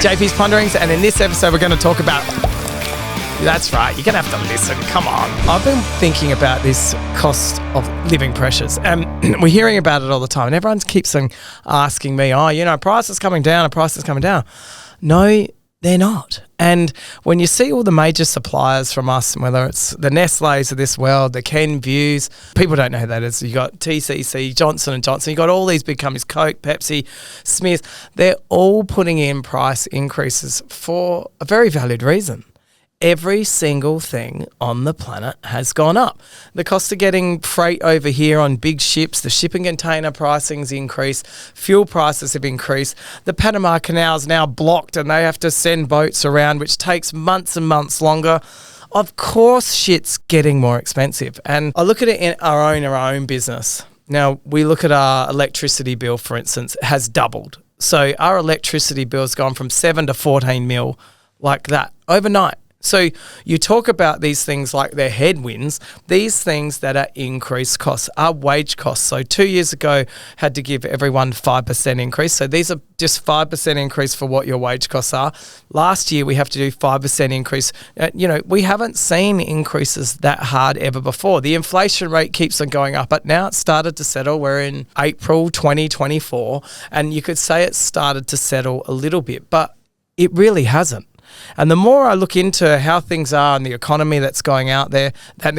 JP's Ponderings, and in this episode we're going to talk about... That's right, you're going to have to listen, come on. I've been thinking about this cost of living pressures, and we're hearing about it all the time, and everyone keeps on asking me, price is coming down, price is coming down. No, they're not. And when you see all the major suppliers from us, whether it's the Nestle's of this world, the Kenvues, people don't know who that is. You got TCC, Johnson & Johnson, you got all these big companies, Coke, Pepsi, Smiths. They're all putting in price increases for a very valid reason. Every single thing on the planet has gone up. The cost of getting freight over here on big ships, the shipping container pricing's increased, fuel prices have increased, the Panama Canal is now blocked and they have to send boats around, which takes months and months longer. Of course shit's getting more expensive. And I look at it in our own business. Now, we look at our electricity bill, for instance, has doubled. So our electricity bill's gone from 7 to 14 mil like that overnight. So you talk about these things like they're headwinds, these things that are increased costs are wage costs. So 2 years ago, had to give everyone 5% increase. So these are just 5% increase for what your wage costs are. Last year, we have to do 5% increase. We haven't seen increases that hard ever before. The inflation rate keeps on going up, but now it's started to settle. We're in April 2024, and you could say it's started to settle a little bit, but it really hasn't. And the more I look into how things are and the economy that's going out there, I'm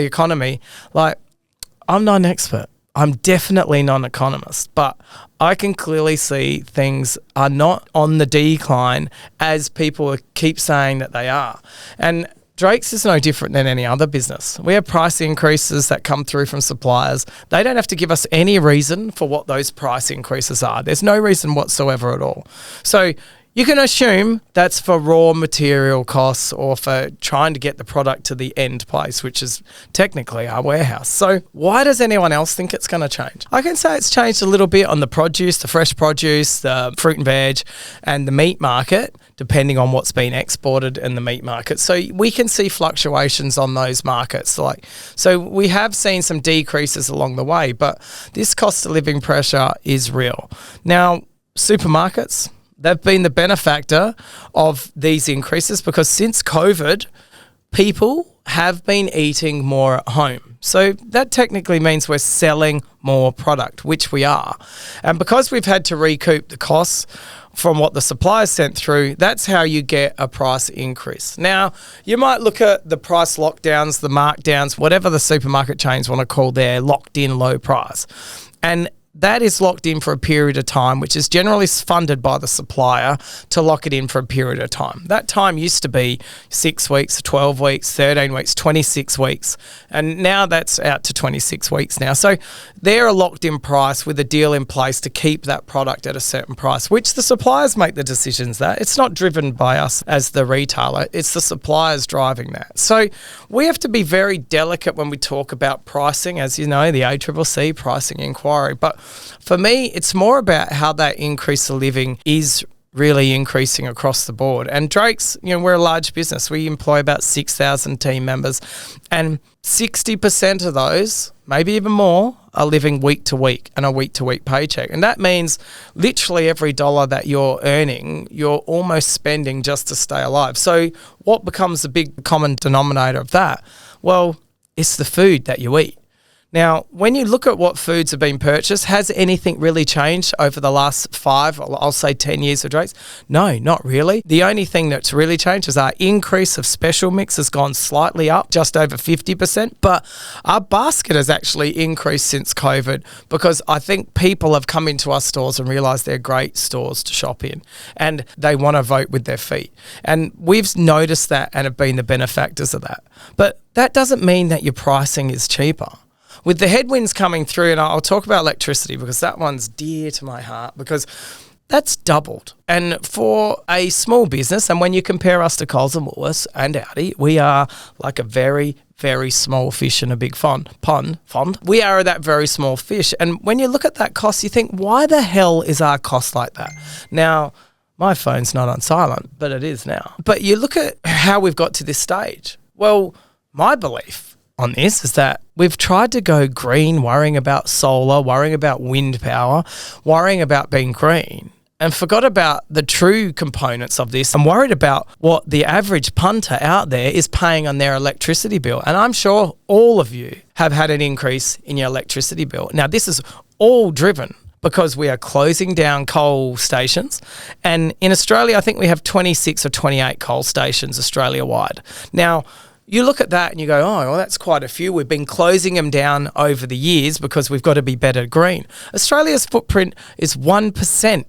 not an expert. I'm definitely not an economist, but I can clearly see things are not on the decline as people keep saying that they are. And Drake's is no different than any other business. We have price increases that come through from suppliers. They don't have to give us any reason for what those price increases are. There's no reason whatsoever at all. So you can assume that's for raw material costs or for trying to get the product to the end place, which is technically our warehouse. So why does anyone else think it's going to change? I can say it's changed a little bit on the produce, the fresh produce, the fruit and veg, and the meat market, depending on what's been exported in the meat market. So we can see fluctuations on those markets. So we have seen some decreases along the way, but this cost of living pressure is real. Now, supermarkets, they've been the benefactor of these increases because since COVID, people have been eating more at home. So that technically means we're selling more product, which we are. And because we've had to recoup the costs from what the suppliers sent through, that's how you get a price increase. Now, you might look at the price lockdowns, the markdowns, whatever the supermarket chains want to call their locked in low price. And that is locked in for a period of time, which is generally funded by the supplier to lock it in for a period of time. That time used to be 6 weeks, 12 weeks, 13 weeks, 26 weeks, and now that's out to 26 weeks now. So they're a locked in price with a deal in place to keep that product at a certain price, which the suppliers make the decisions that. It's not driven by us as the retailer, it's the suppliers driving that. So we have to be very delicate when we talk about pricing, as you know, the ACCC pricing inquiry, but for me, it's more about how that increase of living is really increasing across the board. And Drake's, we're a large business. We employ about 6,000 team members, and 60% of those, maybe even more, are living week to week and a week to week paycheck. And that means literally every dollar that you're earning, you're almost spending just to stay alive. So what becomes the big common denominator of that? Well, it's the food that you eat. Now, when you look at what foods have been purchased, has anything really changed over the last 5, I'll say 10 years of Drake's? No, not really. The only thing that's really changed is our increase of special mix has gone slightly up, just over 50%, but our basket has actually increased since COVID because I think people have come into our stores and realised they're great stores to shop in and they want to vote with their feet. And we've noticed that and have been the benefactors of that. But that doesn't mean that your pricing is cheaper. With the headwinds coming through, and I'll talk about electricity because that one's dear to my heart because that's doubled. And for a small business, and when you compare us to Coles and Woolworths and Audi, we are like a very, very small fish in a big pond. We are that very small fish. And when you look at that cost, you think, why the hell is our cost like that? Now, my phone's not on silent, but it is now. But you look at how we've got to this stage. Well, my belief on this is that we've tried to go green, worrying about solar, worrying about wind power, worrying about being green. and forgot about the true components of this. I'm worried about what the average punter out there is paying on their electricity bill. And I'm sure all of you have had an increase in your electricity bill. Now, this is all driven because we are closing down coal stations. And in Australia, I think we have 26 or 28 coal stations Australia-wide. Now, you look at that and you go, oh, well, that's quite a few. We've been closing them down over the years because we've got to be better green. Australia's footprint is 1%.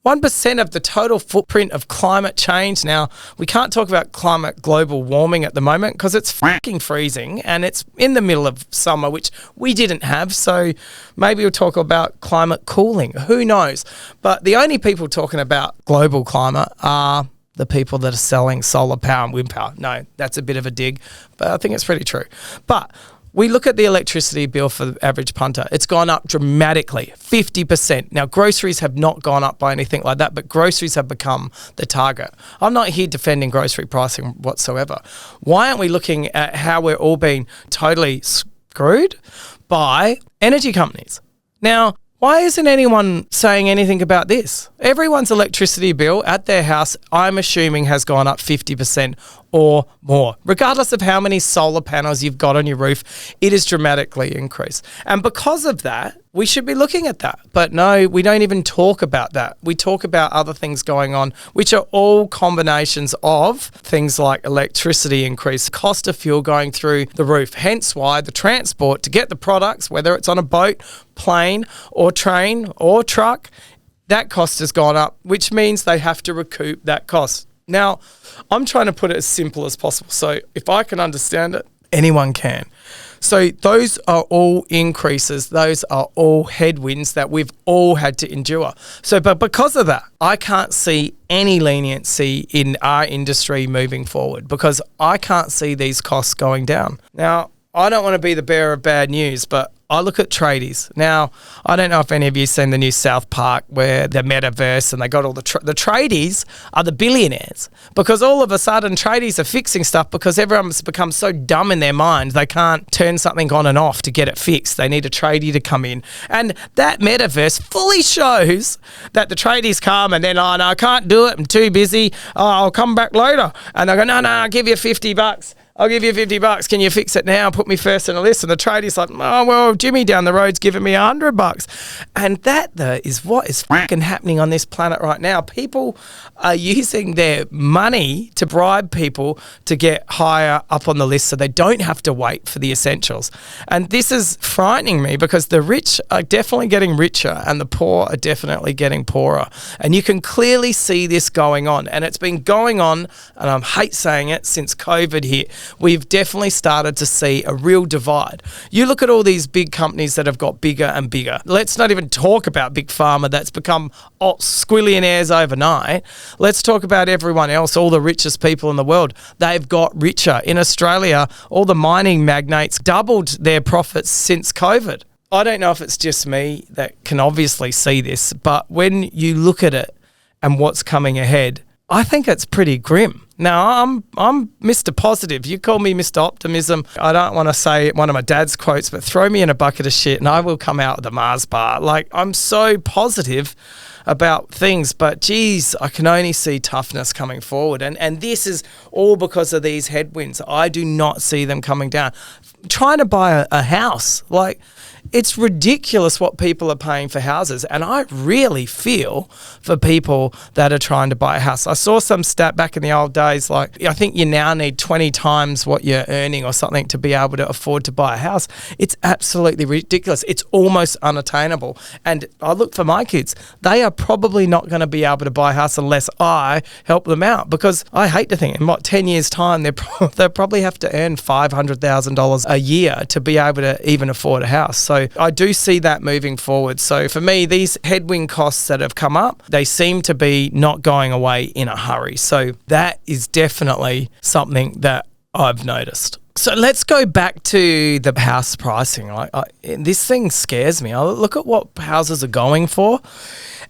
1% of the total footprint of climate change. Now, we can't talk about climate global warming at the moment because it's fucking freezing and it's in the middle of summer, which we didn't have. So maybe we'll talk about climate cooling. Who knows? But the only people talking about global climate are the people that are selling solar power and wind power. No, that's a bit of a dig, but I think it's pretty true. But we look at the electricity bill for the average punter. It's gone up dramatically, 50%. Now, groceries have not gone up by anything like that, but groceries have become the target. I'm not here defending grocery pricing whatsoever. Why aren't we looking at how we're all being totally screwed by energy companies? Now, why isn't anyone saying anything about this? Everyone's electricity bill at their house, I'm assuming, has gone up 50% or more. Regardless of how many solar panels you've got on your roof, it is dramatically increased. And because of that, we should be looking at that. But no, we don't even talk about that. We talk about other things going on, which are all combinations of things like electricity increase, cost of fuel going through the roof. Hence why the transport to get the products, whether it's on a boat, plane or train or truck, that cost has gone up, which means they have to recoup that cost. Now, I'm trying to put it as simple as possible. So if I can understand it, anyone can. So those are all increases. Those are all headwinds that we've all had to endure. So, but because of that, I can't see any leniency in our industry moving forward because I can't see these costs going down. Now, I don't want to be the bearer of bad news, but I look at tradies. Now, I don't know if any of you seen the new South Park where the metaverse and they got all the tradies are the billionaires because all of a sudden tradies are fixing stuff because everyone's become so dumb in their mind they can't turn something on and off to get it fixed. They need a tradie to come in. And that metaverse fully shows that the tradies come and then, oh, no, I can't do it. I'm too busy. Oh, I'll come back later. And they go, no, I'll give you $50. I'll give you $50. Can you fix it now? Put me first in the list. And the tradie's like, oh, well, Jimmy down the road's giving me $100. And that is what is fucking happening on this planet right now. People are using their money to bribe people to get higher up on the list so they don't have to wait for the essentials. And this is frightening me because the rich are definitely getting richer and the poor are definitely getting poorer. And you can clearly see this going on. And it's been going on, and I hate saying it, since COVID hit. We've definitely started to see a real divide. You look at all these big companies that have got bigger and bigger. Let's not even talk about Big Pharma that's become squillionaires overnight. Let's talk about everyone else, all the richest people in the world. They've got richer. In Australia, all the mining magnates doubled their profits since COVID. I don't know if it's just me that can obviously see this, but when you look at it and what's coming ahead, I think it's pretty grim. Now, I'm Mr. Positive. You call me Mr. Optimism. I don't want to say one of my dad's quotes, but throw me in a bucket of shit and I will come out with a Mars bar. Like, I'm so positive about things, but geez, I can only see toughness coming forward. And this is all because of these headwinds. I do not see them coming down. Trying to buy a house, like, it's ridiculous what people are paying for houses. And I really feel for people that are trying to buy a house. I saw some stat back in the old days, like, I think you now need 20 times what you're earning or something to be able to afford to buy a house. It's absolutely ridiculous. It's almost unattainable. And I look for my kids. They are probably not going to be able to buy a house unless I help them out, because I hate to think in 10 years' time, they'll probably have to earn $500,000 a year to be able to even afford a house. So I do see that moving forward. So for me, these headwind costs that have come up, they seem to be not going away in a hurry. So that is definitely something that I've noticed. So let's go back to the house pricing. This thing scares me. I look at what houses are going for,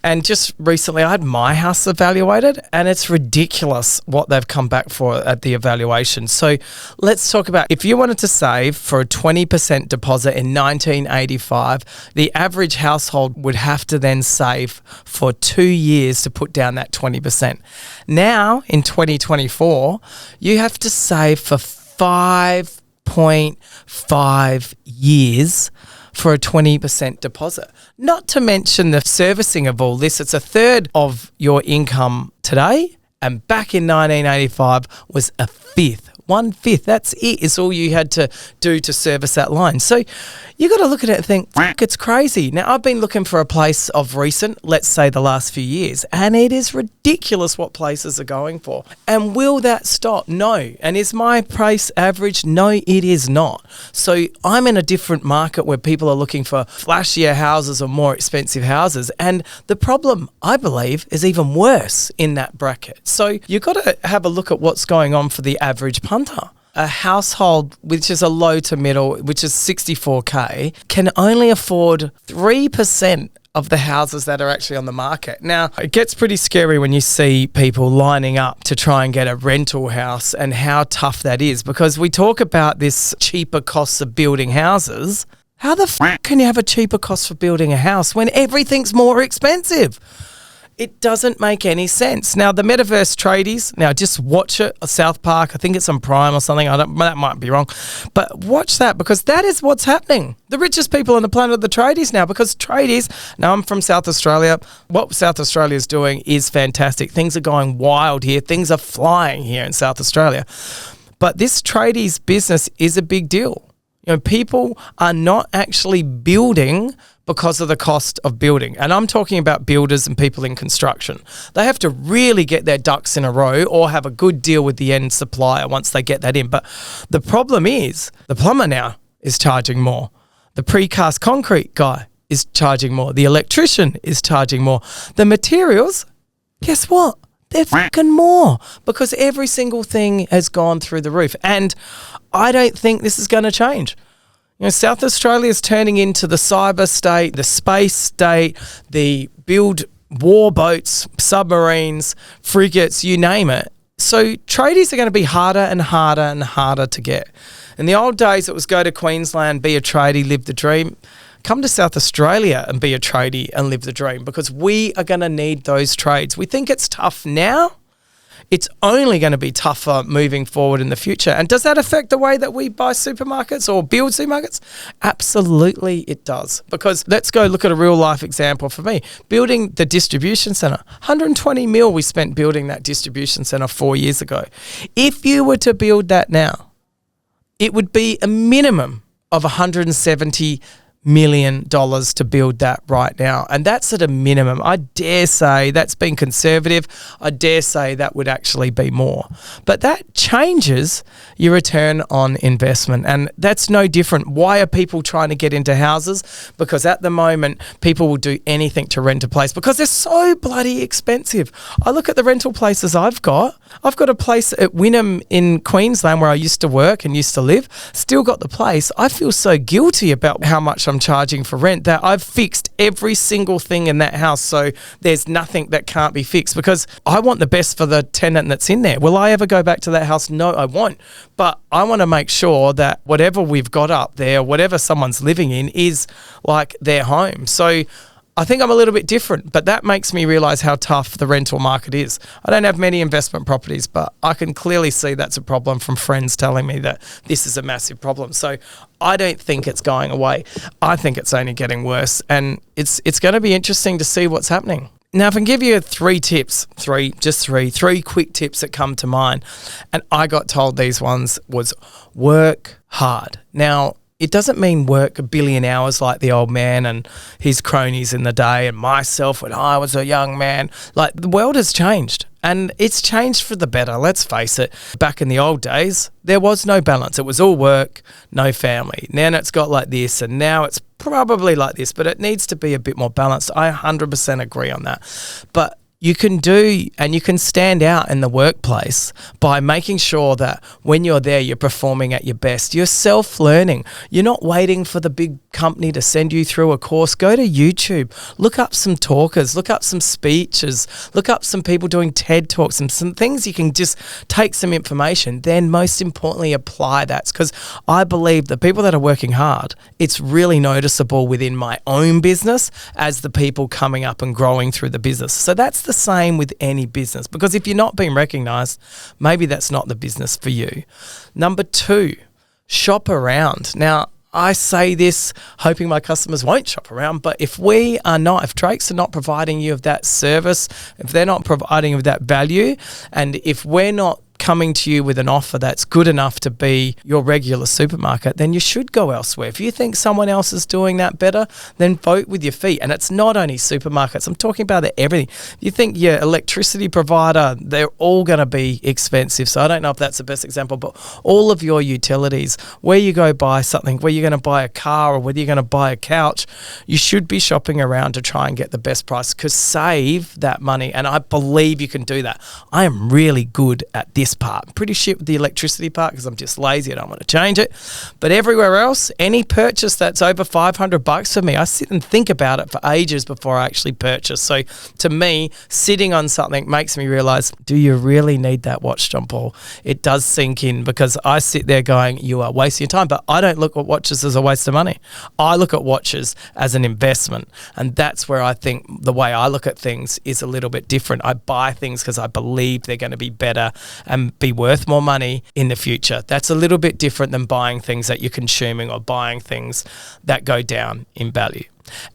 And just recently I had my house evaluated, and it's ridiculous what they've come back for at the evaluation. So let's talk about, if you wanted to save for a 20% deposit in 1985, the average household would have to then save for 2 years to put down that 20%. Now in 2024, you have to save for 5.5 years for a 20% deposit. Not to mention the servicing of all this. It's a third of your income today, and back in 1985 was a fifth. 1/5, that's it. It's all you had to do to service that line. So you got to look at it and think, it's crazy. Now, I've been looking for a place of recent, let's say the last few years, and it is ridiculous what places are going for. And will that stop? No. And is my price average? No, it is not. So I'm in a different market where people are looking for flashier houses or more expensive houses. And the problem, I believe, is even worse in that bracket. So you've got to have a look at what's going on for the average punter. A household which is a low to middle, which is 64K, can only afford 3% of the houses that are actually on the market. Now, it gets pretty scary when you see people lining up to try and get a rental house and how tough that is, because we talk about this cheaper costs of building houses. How the f*** can you have a cheaper cost for building a house when everything's more expensive? It doesn't make any sense. Now, the Metaverse tradies, now just watch it, South Park, I think it's on Prime or something, that might be wrong, but watch that, because that is what's happening. The richest people on the planet are the tradies now, because tradies, now I'm from South Australia, what South Australia is doing is fantastic. Things are going wild here, things are flying here in South Australia. But this tradies business is a big deal. You know, people are not actually building because of the cost of building. And I'm talking about builders and people in construction. They have to really get their ducks in a row or have a good deal with the end supplier once they get that in. But the problem is the plumber now is charging more. The precast concrete guy is charging more. The electrician is charging more. The materials, guess what? They're fucking more, because every single thing has gone through the roof. And I don't think this is going to change. You know, South Australia is turning into the cyber state, the space state, the build war boats, submarines, frigates, you name it. So tradies are going to be harder and harder and harder to get. In the old days, it was go to Queensland, be a tradie, live the dream. Come to South Australia and be a tradie and live the dream, because we are going to need those trades. We think it's tough now. It's only going to be tougher moving forward in the future. And does that affect the way that we buy supermarkets or build supermarkets? Absolutely it does. Because let's go look at a real life example for me. Building the distribution centre. 120 mil we spent building that distribution centre 4 years ago. If you were to build that now, it would be a minimum of $170 million to build that right now. And that's at a minimum. I dare say that's been conservative. I dare say that would actually be more. But that changes your return on investment. And that's no different. Why are people trying to get into houses? Because at the moment, people will do anything to rent a place because they're so bloody expensive. I look at the rental places I've got. I've got a place at Wynnum in Queensland where I used to work and used to live. Still got the place. I feel so guilty about how much I'm charging for rent that I've fixed every single thing in that house, so there's nothing that can't be fixed, because I want the best for the tenant that's in there. Will I ever go back to that house? No, I won't. But I want to make sure that whatever we've got up there, whatever someone's living in, is like their home. So I think I'm a little bit different, but that makes me realise how tough the rental market is. I don't have many investment properties, but I can clearly see that's a problem from friends telling me that this is a massive problem. So I don't think it's going away. I think it's only getting worse, and it's going to be interesting to see what's happening. Now, if I can give you three quick tips that come to mind, and I got told these ones, was work hard. Now, it doesn't mean work a billion hours like the old man and his cronies in the day and myself when I was a young man. Like, the world has changed, and it's changed for the better. Let's face it. Back in the old days, there was no balance. It was all work, no family. Now it's got like this, and now it's probably like this, but it needs to be a bit more balanced. I 100% agree on that. But you can do and you can stand out in the workplace by making sure that when you're there, you're performing at your best. You're self-learning. You're not waiting for the big company to send you through a course. Go to YouTube, look up some talkers, look up some speeches, look up some people doing TED Talks and some things you can just take some information. Then most importantly, apply that, because I believe the people that are working hard, it's really noticeable within my own business as the people coming up and growing through the business. So that's the same with any business, because if you're not being recognized, maybe that's not the business for you. Number 2, shop around. Now, I say this hoping my customers won't shop around, but if Drakes are not providing you of that service, if they're not providing you with that value, and if we're not coming to you with an offer that's good enough to be your regular supermarket, then you should go elsewhere. If you think someone else is doing that better, then vote with your feet. And it's not only supermarkets. I'm talking about everything. You think your electricity provider, they're all going to be expensive. So I don't know if that's the best example, but all of your utilities, where you go buy something, where you're going to buy a car or whether you're going to buy a couch, you should be shopping around to try and get the best price, because save that money. And I believe you can do that. I am really good at this part. I'm pretty shit with the electricity part because I'm just lazy. I don't want to change it. But everywhere else, any purchase that's over $500 for me, I sit and think about it for ages before I actually purchase. So to me, sitting on something makes me realize, do you really need that watch, John Paul? It does sink in, because I sit there going, you are wasting your time. But I don't look at watches as a waste of money. I look at watches as an investment. And that's where I think the way I look at things is a little bit different. I buy things because I believe they're going to be better and be worth more money in the future. That's a little bit different than buying things that you're consuming or buying things that go down in value.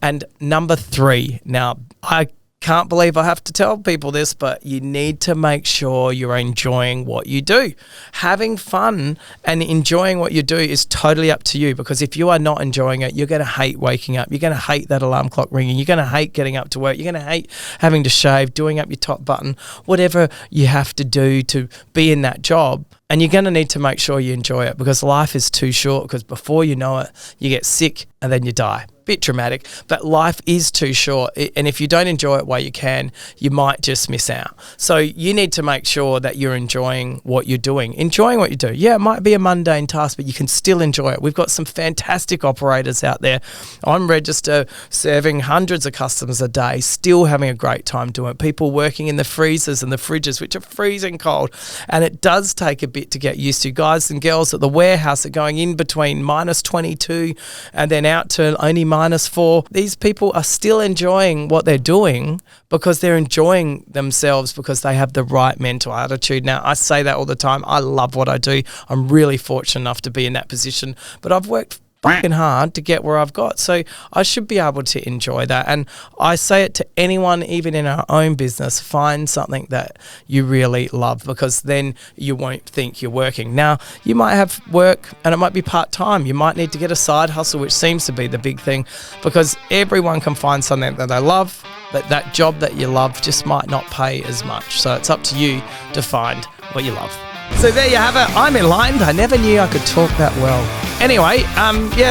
And number 3, now I can't believe I have to tell people this, but you need to make sure you're enjoying what you do. Having fun and enjoying what you do is totally up to you, because if you are not enjoying it, you're going to hate waking up. You're going to hate that alarm clock ringing. You're going to hate getting up to work. You're going to hate having to shave, doing up your top button, whatever you have to do to be in that job. And you're going to need to make sure you enjoy it, because life is too short, because before you know it, you get sick and then you die. Bit dramatic, but life is too short. And if you don't enjoy it while you can, you might just miss out. So you need to make sure that you're enjoying what you're doing. Enjoying what you do. Yeah, it might be a mundane task, but you can still enjoy it. We've got some fantastic operators out there on register, serving hundreds of customers a day, still having a great time doing it. People working in the freezers and the fridges, which are freezing cold. And it does take a bit to get used to. Guys and girls at the warehouse are going in between minus 22 and then out to only -4. These people are still enjoying what they're doing, because they're enjoying themselves, because they have the right mental attitude. Now, I say that all the time. I love what I do. I'm really fortunate enough to be in that position, but I've worked fucking hard to get where I've got. So I should be able to enjoy that. And I say it to anyone, even in our own business, find something that you really love, because then you won't think you're working. Now, you might have work and it might be part-time. You might need to get a side hustle, which seems to be the big thing, because everyone can find something that they love, but that job that you love just might not pay as much. So it's up to you to find what you love. So there you have it. I'm enlightened. I never knew I could talk that well. Anyway,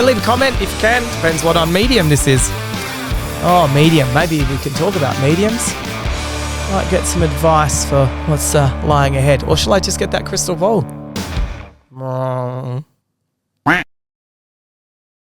leave a comment if you can. Depends what on medium this is. Oh, medium. Maybe we can talk about mediums. Might get some advice for what's lying ahead. Or shall I just get that crystal ball?